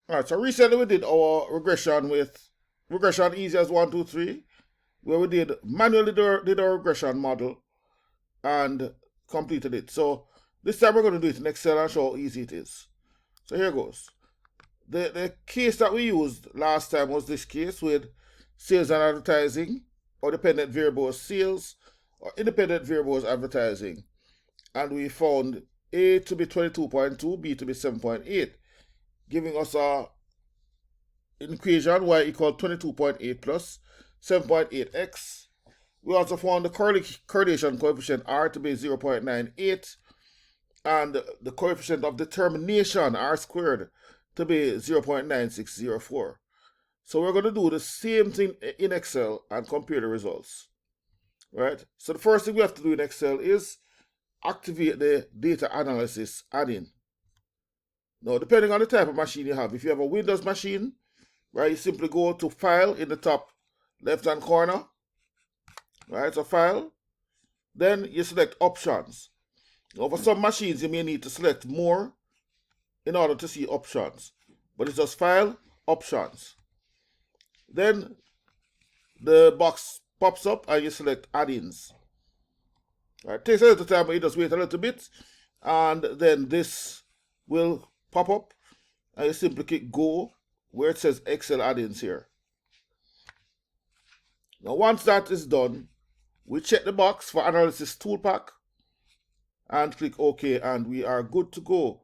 Alright, so recently we did our regression with regression easy as 1, 2, 3, where we did manually did our regression model and completed it. So this time we're going to do it in Excel and show how easy it is. So here goes. The case that we used last time was this case with sales and advertising, or dependent variables sales, or independent variables advertising. And we found A to be 22.2, B to be 7.8, giving us a equation y equal 22.8 plus 7.8x. We also found the correlation coefficient R to be 0.98 and the coefficient of determination R squared to be 0.9604. So we're going to do the same thing in Excel and compare the results. Right? So the first thing we have to do in Excel is activate the data analysis add-in. Now, depending on the type of machine you have, if you have a Windows machine, right, you simply go to File in the top left-hand corner, right, so File, then you select Options. Now, for some machines, you may need to select more in order to see options, but it's just File, Options. Then the box pops up and you select Add-ins. Right, it takes a little time, but you just wait a little bit, and then this will pop up, and you simply click Go where it says Excel add-ins here. Now, once that is done, we check the box for Analysis Toolpack and click OK, and we are good to go.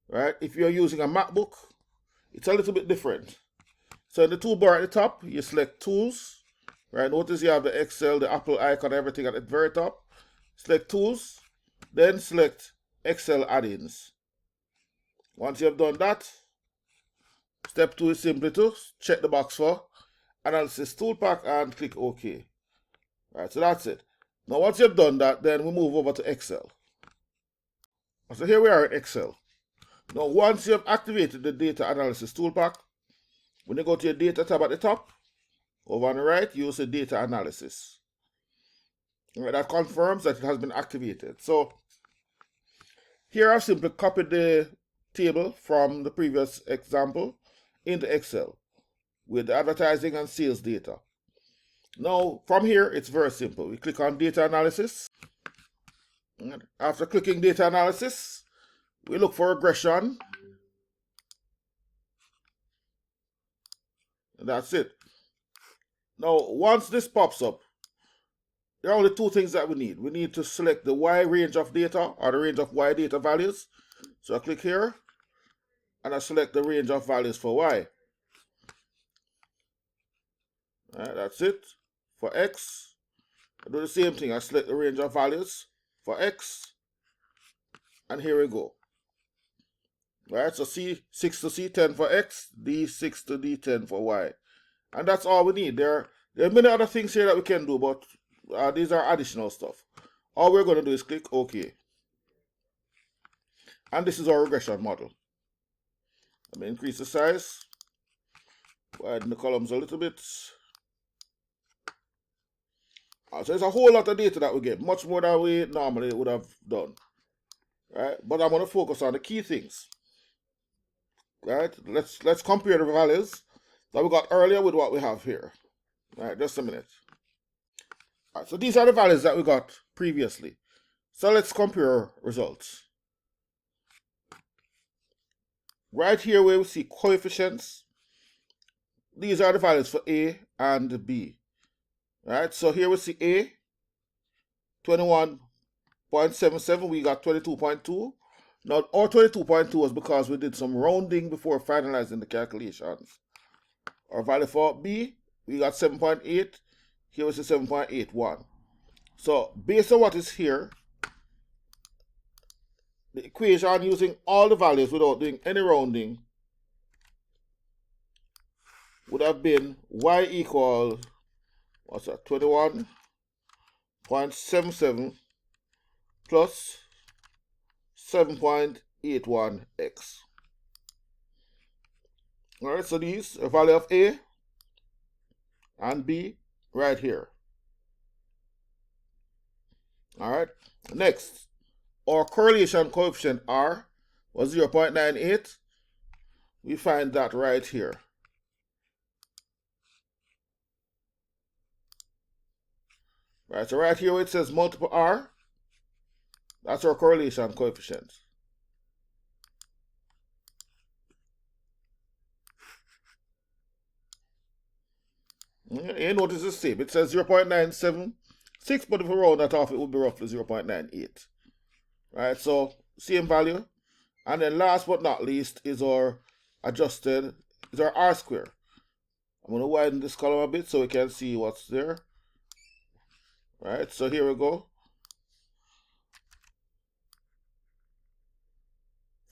Right? If you're using a MacBook, it's a little bit different. So in the toolbar at the top, you select Tools. Right? Notice you have the Excel, the Apple icon, everything at the very top. Select Tools, then select Excel Add-ins. Once you have done that, step 2 is simply to check the box for Analysis Toolpack and click OK. Right, so that's it. Now once you've done that, then we move over to Excel. So here we are in Excel. Now once you have activated the Data Analysis Toolpack, when you go to your Data tab at the top, over on the right, you will see Data Analysis. Right, that confirms that it has been activated. So here I've simply copied the table from the previous example into Excel with the advertising and sales data. Now, from here, it's very simple. We click on Data Analysis. After clicking Data Analysis, we look for regression. And that's it. Now, once this pops up, there are only two things that we need. We need to select the Y range of data, or the range of Y data values. So I click here, and I select the range of values for Y. All right, that's it. For X, I do the same thing. I select the range of values for X, and here we go. All right, so C6 to C10 for X, D6 to D10 for Y. And that's all we need. There are many other things here that we can do, but these are additional stuff. All we're going to do is click OK. And this is our regression model. Let me increase the size, widen the columns a little bit. So there's a whole lot of data that we get, much more than we normally would have done. Right? But I'm going to focus on the key things. Right? Let's compare the values that we got earlier with what we have here. Right, just a minute. All right, so these are the values that we got previously. So let's compare results. Right here where we see coefficients, these are the values for A and B. Right, so here we see A, 21.77, we got 22.2. Now, our 22.2 was because we did some rounding before finalizing the calculations. Our value for B, we got 7.8. Here we see 7.81. So, based on what is here, the equation using all the values without doing any rounding would have been y equal, what's that, 21.77 plus 7.81x. Alright, so these are value of A and B right here. Alright, next, our correlation coefficient R was 0.98. we find that right here. Right, so right here where it says multiple R, that's our correlation coefficient. You notice the same. It says 0.976, but if we round that off, it would be roughly 0.98. Right, so same value. And then last but not least is our R square. I'm going to widen this column a bit so we can see what's there. Right, so here we go.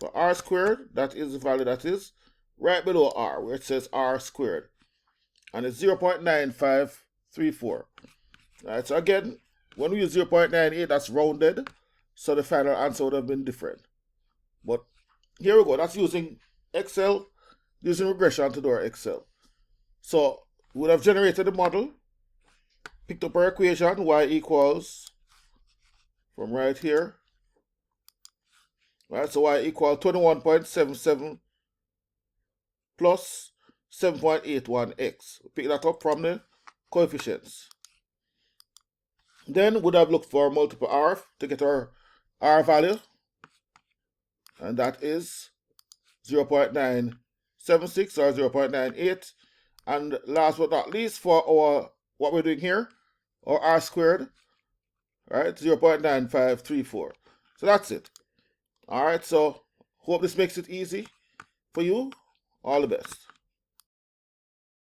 For R squared, that is the value that is right below R, where it says R squared. And it's 0.9534. Right, so again, when we use 0.98, that's rounded, so the final answer would have been different. But here we go, that's using Excel, using regression to do our Excel. So we would have generated the model, picked up our equation, y equals, from right here, right, so y equals 21.77 plus 7.81x. Pick that up from the coefficients. Then we'd have looked for multiple R to get our R value, and that is 0.976 or 0.98. And last but not least, for our what we're doing here, our R squared, right, 0.9534. So that's it. All right, so hope this makes it easy for you. All the best.